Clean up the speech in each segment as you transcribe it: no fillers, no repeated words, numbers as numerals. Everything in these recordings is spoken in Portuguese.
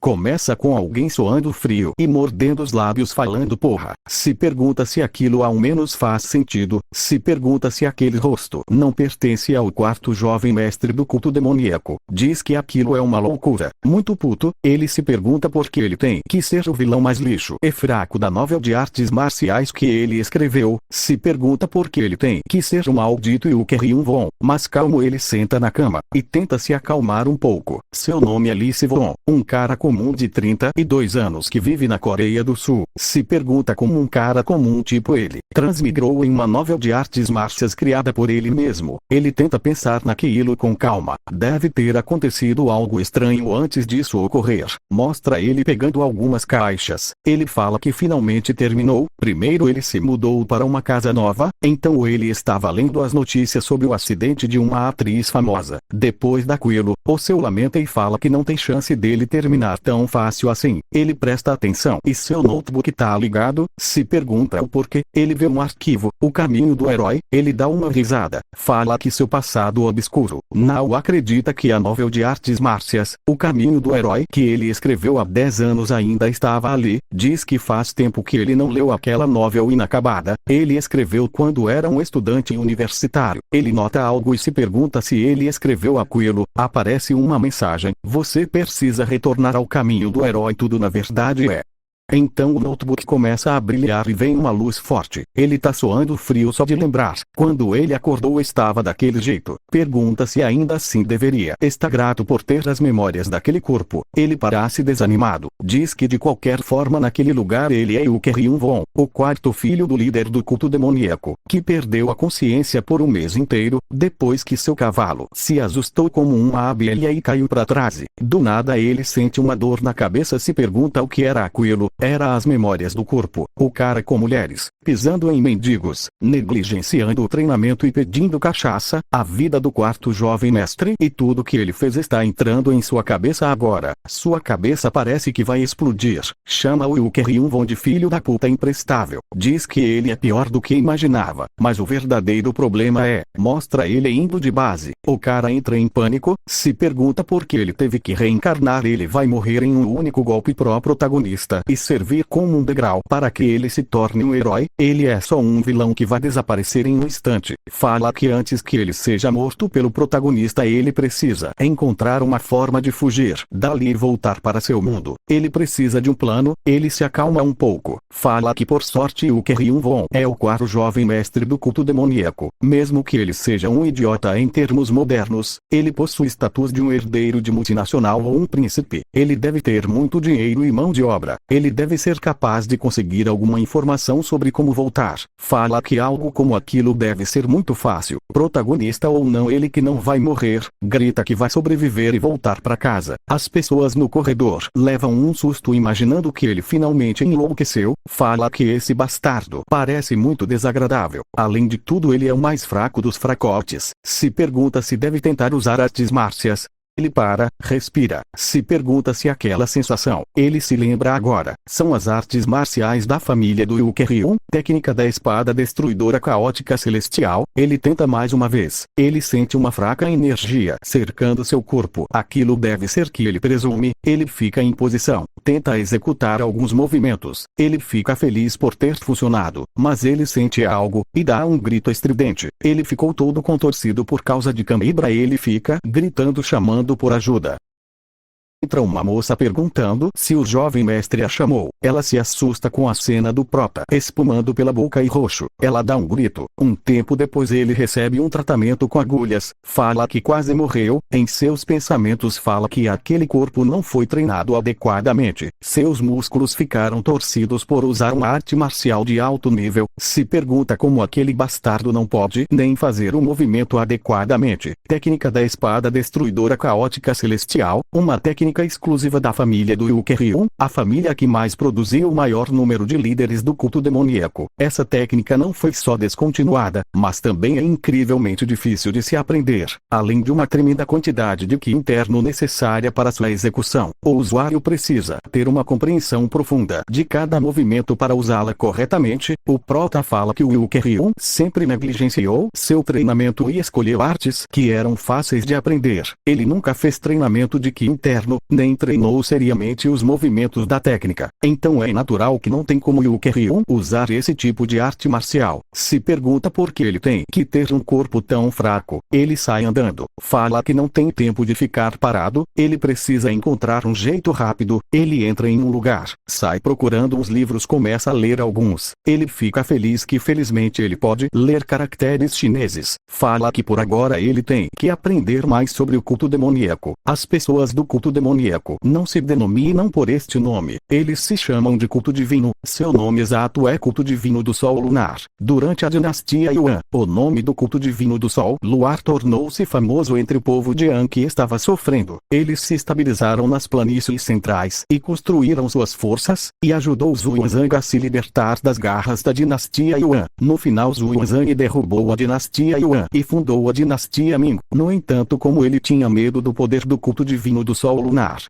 Começa com alguém suando frio e mordendo os lábios falando porra. Se pergunta se aquilo ao menos faz sentido. Se pergunta se aquele rosto não pertence ao quarto jovem mestre do culto demoníaco. Diz que aquilo é uma loucura. Muito puto, ele se pergunta por que ele tem que ser o vilão mais lixo e fraco da novel de artes marciais que ele escreveu. Se pergunta por que ele tem que ser o maldito e o Kyryun Von. Mas calmo, ele senta na cama e tenta se acalmar um pouco. Seu nome é Lee Si-won, um cara comum de 32 anos que vive na Coreia do Sul. Se pergunta como um cara comum tipo ele transmigrou em uma novel de artes marciais criada por ele mesmo. Ele tenta pensar naquilo com calma. Deve ter acontecido algo estranho antes disso ocorrer. Mostra ele pegando algumas caixas. Ele fala que finalmente terminou. Primeiro ele se mudou para uma casa nova, então ele estava lendo as notícias sobre o acidente de uma atriz famosa. Depois daquilo, o seu lamenta e fala que não tem chance dele terminar tão fácil assim. Ele presta atenção e seu notebook tá ligado. Se pergunta o porquê. Ele vê um arquivo, O Caminho do Herói. Ele dá uma risada. Fala que seu passado obscuro não acredita que a novel de artes marciais, O Caminho do Herói, que ele escreveu há 10 anos ainda estava ali. Diz que faz tempo que ele não leu aquela novel inacabada. Ele escreveu quando era um estudante universitário. Ele nota algo e se pergunta se ele escreveu aquilo. Aparece uma mensagem: você precisa retornar ao caminho do herói. Tudo na verdade é. Então o notebook começa a brilhar e vem uma luz forte. Ele tá suando frio só de lembrar. Quando ele acordou estava daquele jeito. Pergunta se ainda assim deveria estar grato por ter as memórias daquele corpo. Ele parece desanimado. Diz que de qualquer forma naquele lugar ele é o Kyryun Von, o quarto filho do líder do culto demoníaco, que perdeu a consciência por um mês inteiro, depois que seu cavalo se assustou como uma abelha e caiu para trás. Do nada ele sente uma dor na cabeça. Se pergunta o que era aquilo. Era as memórias do corpo. O cara com mulheres, pisando em mendigos, negligenciando o treinamento e pedindo cachaça, a vida do quarto jovem mestre e tudo que ele fez está entrando em sua cabeça agora. Sua cabeça parece que vai explodir. Chama o Kyryun Von de filho da puta imprestável. Diz que ele é pior do que imaginava. Mas o verdadeiro problema é, mostra ele indo de base. O cara entra em pânico, se pergunta por que ele teve que reencarnar. Ele vai morrer em um único golpe pro protagonista e servir como um degrau para que ele se torne um herói. Ele é só um vilão que vai desaparecer em um instante. Fala que antes que ele seja morto pelo protagonista ele precisa encontrar uma forma de fugir dali e voltar para seu mundo. Ele precisa de um plano. Ele se acalma um pouco. Fala que por sorte o Kyryun Von é o quarto jovem mestre do culto demoníaco. Mesmo que ele seja um idiota em termos modernos, ele possui status de um herdeiro de multinacional ou um príncipe. Ele deve ter muito dinheiro e mão de obra. Ele deve ser capaz de conseguir alguma informação sobre como voltar. Fala que algo como aquilo deve ser muito fácil. Protagonista ou não, ele que não vai morrer, grita que vai sobreviver e voltar para casa. As pessoas no corredor levam um susto imaginando que ele finalmente enlouqueceu. Fala que esse bastardo parece muito desagradável. Além de tudo, ele é o mais fraco dos fracotes. Se pergunta se deve tentar usar artes marciais. Ele para, respira, se pergunta se aquela sensação, ele se lembra agora, são as artes marciais da família do Kyryun, técnica da espada destruidora caótica celestial. Ele tenta mais uma vez. Ele sente uma fraca energia cercando seu corpo. Aquilo deve ser que ele presume. Ele fica em posição, tenta executar alguns movimentos. Ele fica feliz por ter funcionado, mas ele sente algo, e dá um grito estridente. Ele ficou todo contorcido por causa de cãibra. Ele fica gritando, chamando por ajuda. Entra uma moça perguntando se o jovem mestre a chamou. Ela se assusta com a cena do prota espumando pela boca e roxo. Ela dá um grito. Um tempo depois ele recebe um tratamento com agulhas. Fala que quase morreu. Em seus pensamentos fala que aquele corpo não foi treinado adequadamente. Seus músculos ficaram torcidos por usar uma arte marcial de alto nível. Se pergunta como aquele bastardo não pode nem fazer o movimento adequadamente. Técnica da espada destruidora caótica celestial, uma técnica exclusiva da família do Kyryun, a família que mais produziu o maior número de líderes do culto demoníaco. Essa técnica não foi só descontinuada, mas também é incrivelmente difícil de se aprender, além de uma tremenda quantidade de ki interno necessária para sua execução. O usuário precisa ter uma compreensão profunda de cada movimento para usá-la corretamente. O prota fala que o Kyryun sempre negligenciou seu treinamento e escolheu artes que eram fáceis de aprender. Ele nunca fez treinamento de ki interno, nem treinou seriamente os movimentos da técnica. Então é natural que não tem como Liu Kang usar esse tipo de arte marcial. Se pergunta por que ele tem que ter um corpo tão fraco. Ele sai andando, fala que não tem tempo de ficar parado, ele precisa encontrar um jeito rápido. Ele entra em um lugar, sai procurando uns livros, começa a ler alguns. Ele fica feliz que felizmente ele pode ler caracteres chineses. Fala que por agora ele tem que aprender mais sobre o culto demoníaco. As pessoas do culto demoníaco não se denominam por este nome. Eles se chamam de culto divino. Seu nome exato é culto divino do Sol Lunar. Durante a dinastia Yuan, o nome do culto divino do Sol Luar tornou-se famoso entre o povo de Han que estava sofrendo. Eles se estabilizaram nas planícies centrais e construíram suas forças, e ajudou Xuanzang a se libertar das garras da dinastia Yuan. No final Xuanzang derrubou a dinastia Yuan e fundou a dinastia Ming. No entanto, como ele tinha medo do poder do culto divino do Sol Lunar,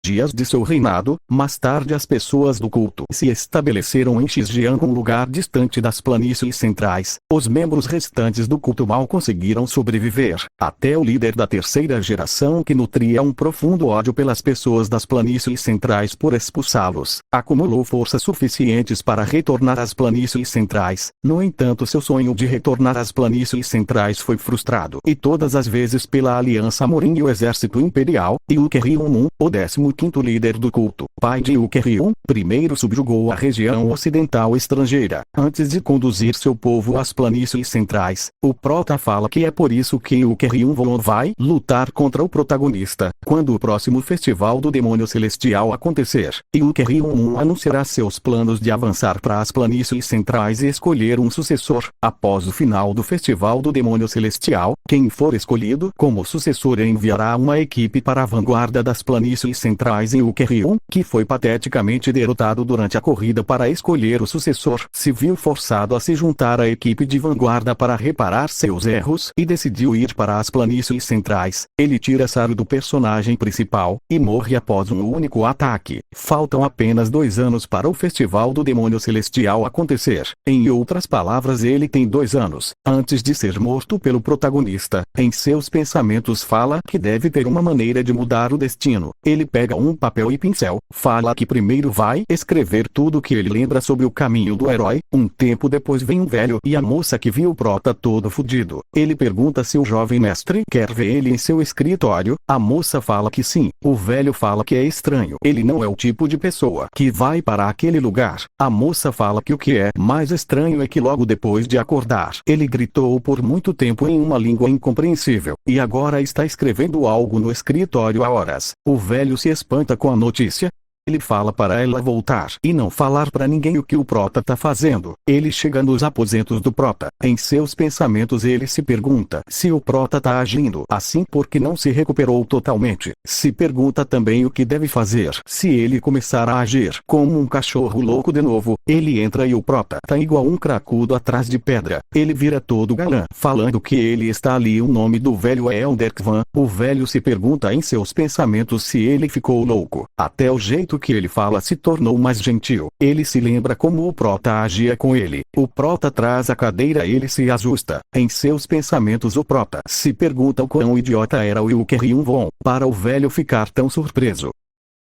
dias de seu reinado, mais tarde as pessoas do culto se estabeleceram em Xinjiang, um lugar distante das planícies centrais. Os membros restantes do culto mal conseguiram sobreviver, até o líder da terceira geração, que nutria um profundo ódio pelas pessoas das planícies centrais por expulsá-los, acumulou forças suficientes para retornar às planícies centrais. No entanto, seu sonho de retornar às planícies centrais foi frustrado, e todas as vezes pela Aliança Morin e o Exército Imperial. Liu Kang, o 15º líder do culto, pai de Liu Kang, primeiro subjugou a região ocidental estrangeira, antes de conduzir seu povo às planícies centrais. O prota fala que é por isso que Liu Kang vai lutar contra o protagonista, quando o próximo festival do demônio celestial acontecer. Liu Kang anunciará seus planos de avançar para as planícies centrais e escolher um sucessor. Após o final do festival do demônio celestial, quem for escolhido como sucessor enviará uma equipe para a vanguarda das planícies centrais, e Liu Kang, que foi pateticamente derrotado durante a corrida para escolher o sucessor, se viu forçado a se juntar à equipe de vanguarda para reparar seus erros e decidiu ir para as planícies centrais. Ele tira sarro do personagem principal e morre após um único ataque. Faltam apenas 2 anos para o festival do demônio celestial acontecer. Em outras palavras, ele tem 2 anos antes de ser morto pelo protagonista. Em seus pensamentos fala que deve ter uma maneira de mudar o destino. Ele pega um papel e pincel, fala que primeiro vai escrever tudo que ele lembra sobre o caminho do herói. Um tempo depois vem um velho e a moça que viu o prota todo fudido. Ele pergunta se o jovem mestre quer ver ele em seu escritório. A moça fala que sim. O velho fala que é estranho. Ele não é o tipo de pessoa que vai para aquele lugar. A moça fala que o que é mais estranho é que logo depois de acordar, ele gritou por muito tempo em uma língua incompreensível, e agora está escrevendo algo no escritório há horas. O velho se espanta com a notícia. Ele fala para ela voltar e não falar para ninguém o que o prota tá fazendo. Ele chega nos aposentos do prota. Em seus pensamentos ele se pergunta se o prota tá agindo assim porque não se recuperou totalmente. Se pergunta também o que deve fazer se ele começar a agir como um cachorro louco de novo. Ele entra e o prota tá igual um cracudo atrás de pedra. Ele vira todo galã, falando que ele está ali. O nome do velho é Elder Kwan. O velho se pergunta em seus pensamentos se ele ficou louco. Até o jeito que ele fala se tornou mais gentil. Ele se lembra como o prota agia com ele. O prota traz a cadeira, ele se ajusta. Em seus pensamentos o prota se pergunta o quão idiota era o Liu Kang para o velho ficar tão surpreso.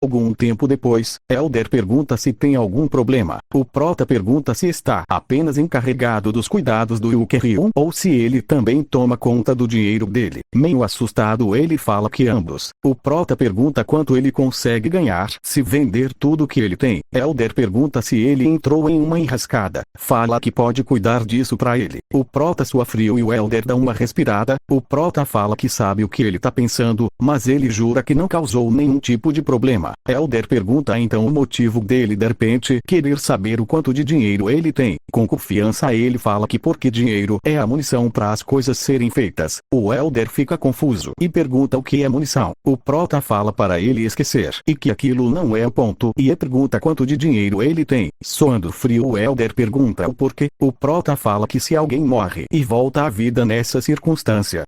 Algum tempo depois, Elder pergunta se tem algum problema. O prota pergunta se está apenas encarregado dos cuidados do Liu Kang ou se ele também toma conta do dinheiro dele. Meio assustado ele fala que ambos. O prota pergunta quanto ele consegue ganhar se vender tudo que ele tem. Elder pergunta se ele entrou em uma enrascada. Fala que pode cuidar disso pra ele. O prota sua frio e o Elder dá uma respirada. O prota fala que sabe o que ele tá pensando, mas ele jura que não causou nenhum tipo de problema. Elder pergunta então o motivo dele de repente querer saber o quanto de dinheiro ele tem. Com confiança ele fala que porque dinheiro é a munição para as coisas serem feitas. O Elder fica confuso e pergunta o que é munição. O prota fala para ele esquecer e que aquilo não é o ponto, e pergunta quanto de dinheiro ele tem. Soando frio o Elder pergunta o porquê. O prota fala que se alguém morre e volta à vida nessa circunstância,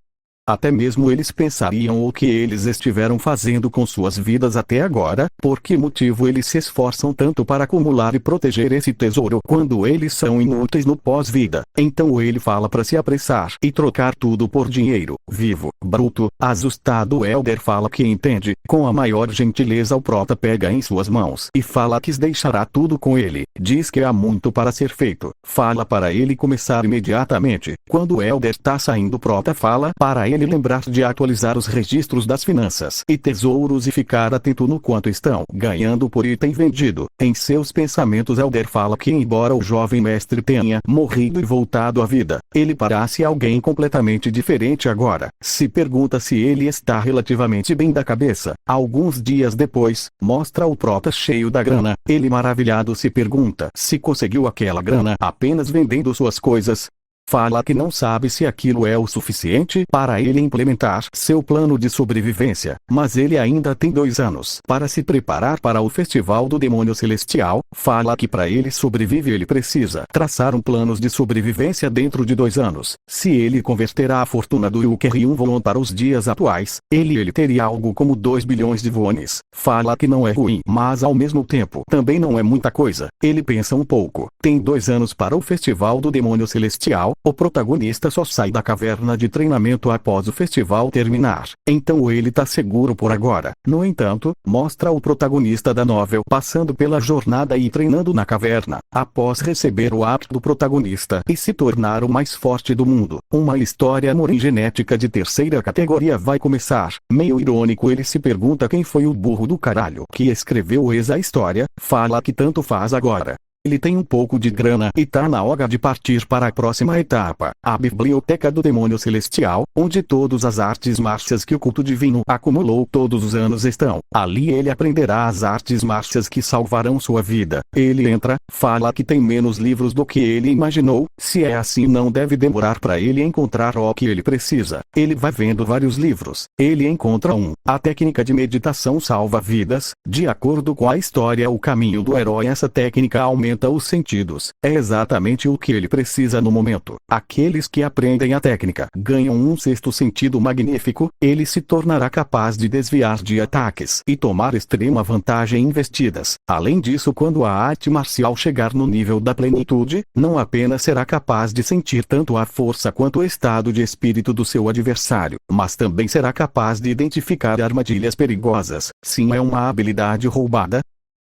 Até mesmo eles pensariam o que eles estiveram fazendo com suas vidas até agora, por que motivo eles se esforçam tanto para acumular e proteger esse tesouro quando eles são inúteis no pós-vida. Então ele fala para se apressar e trocar tudo por dinheiro vivo, bruto. Assustado, o Elder fala que entende. Com a maior gentileza o prota pega em suas mãos e fala que deixará tudo com ele. Diz que há muito para ser feito. Fala para ele começar imediatamente. Quando o Elder está saindo, o prota fala para ele lembrar de atualizar os registros das finanças e tesouros e ficar atento no quanto estão ganhando por item vendido. Em seus pensamentos, Elder fala que embora o jovem mestre tenha morrido e voltado à vida, ele parece alguém completamente diferente agora. Se pergunta se ele está relativamente bem da cabeça. Alguns dias depois, mostra o prota cheio da grana. Ele maravilhado se pergunta se conseguiu aquela grana apenas vendendo suas coisas. Fala que não sabe se aquilo é o suficiente para ele implementar seu plano de sobrevivência, mas ele ainda tem 2 anos para se preparar para o Festival do Demônio Celestial. Fala que para ele sobreviver ele precisa traçar um plano de sobrevivência dentro de 2 anos. Se ele converter a fortuna do Yuker em um won para os dias atuais, ele teria algo como 2 bilhões de wones. Fala que não é ruim, mas ao mesmo tempo também não é muita coisa. Ele pensa um pouco. Tem 2 anos para o Festival do Demônio Celestial. O protagonista só sai da caverna de treinamento após o festival terminar. Então ele tá seguro por agora. No entanto, mostra o protagonista da novel passando pela jornada e treinando na caverna, após receber o app do protagonista e se tornar o mais forte do mundo. Uma história genética de 3ª categoria vai começar. Meio irônico, ele se pergunta quem foi o burro do caralho que escreveu essa história. Fala que tanto faz agora. Ele tem um pouco de grana e tá na hora de partir para a próxima etapa, a Biblioteca do Demônio Celestial, onde todas as artes marciais que o culto divino acumulou todos os anos estão. Ali ele aprenderá as artes marciais que salvarão sua vida. Ele entra, fala que tem menos livros do que ele imaginou. Se é assim, não deve demorar para ele encontrar o que ele precisa. Ele vai vendo vários livros. Ele encontra a técnica de meditação salva vidas. De acordo com a história O Caminho do Herói, essa técnica aumenta os sentidos. É exatamente o que ele precisa no momento. Aqueles que aprendem a técnica ganham um 6º sentido magnífico. Ele se tornará capaz de desviar de ataques e tomar extrema vantagem em investidas. Além disso, quando a arte marcial chegar no nível da plenitude, não apenas será capaz de sentir tanto a força quanto o estado de espírito do seu adversário, mas também será capaz de identificar armadilhas perigosas. Sim, é uma habilidade roubada.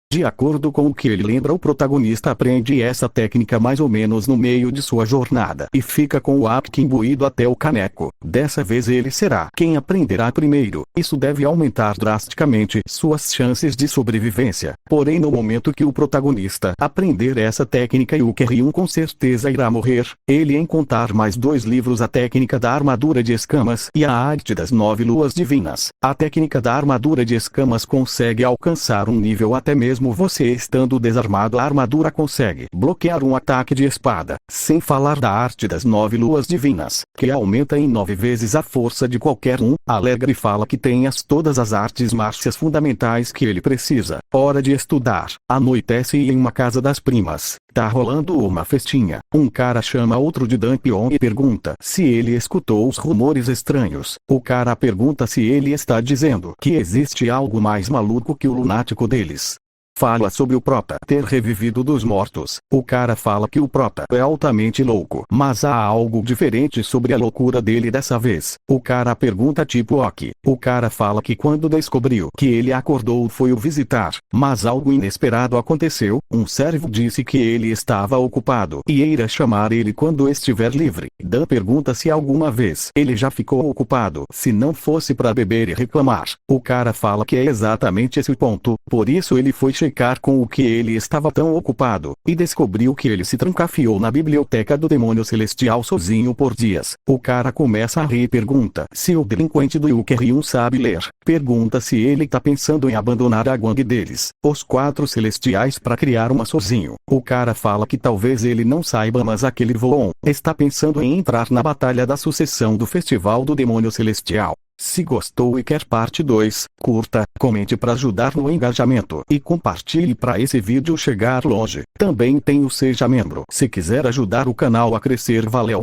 De acordo com o que ele lembra, o protagonista aprende essa técnica mais ou menos no meio de sua jornada e fica com o Apk imbuído até o caneco. Dessa vez ele será quem aprenderá primeiro. Isso deve aumentar drasticamente suas chances de sobrevivência. Porém, no momento que o protagonista aprender essa técnica, o Yuker com certeza irá morrer. Ele encontrar mais 2 livros: a técnica da armadura de escamas e a arte das 9 luas divinas. A técnica da armadura de escamas consegue alcançar um nível até mesmo você estando desarmado. A armadura consegue bloquear um ataque de espada, sem falar da arte das 9 luas divinas, que aumenta em 9 vezes a força de qualquer um. Alegre fala que tem todas as artes marciais fundamentais que ele precisa. Hora de estudar. Anoitece e em uma casa das primas, tá rolando uma festinha. Um cara chama outro de Dampion e pergunta se ele escutou os rumores estranhos. O cara pergunta se ele está dizendo que existe algo mais maluco que o lunático deles. Fala sobre o prota ter revivido dos mortos. O cara fala que o prota é altamente louco, mas há algo diferente sobre a loucura dele dessa vez. O cara pergunta tipo ok. O cara fala que quando descobriu que ele acordou foi o visitar, mas algo inesperado aconteceu. Um servo disse que ele estava ocupado e irá chamar ele quando estiver livre. Dan pergunta se alguma vez ele já ficou ocupado, se não fosse para beber e reclamar. O cara fala que é exatamente esse o ponto, por isso ele foi checar com o que ele estava tão ocupado, e descobriu que ele se trancafiou na biblioteca do Demônio Celestial sozinho por dias. O cara começa a rir e pergunta se o delinquente do Yuker sabe ler. Pergunta se ele tá pensando em abandonar a gangue deles, os 4 celestiais, para criar uma sozinho. O cara fala que talvez ele não saiba, mas aquele Voon está pensando em entrar na batalha da sucessão do Festival do Demônio Celestial. Se gostou e quer parte 2, curta, comente para ajudar no engajamento e compartilhe para esse vídeo chegar longe. Também tem o Seja Membro se quiser ajudar o canal a crescer. Valeu!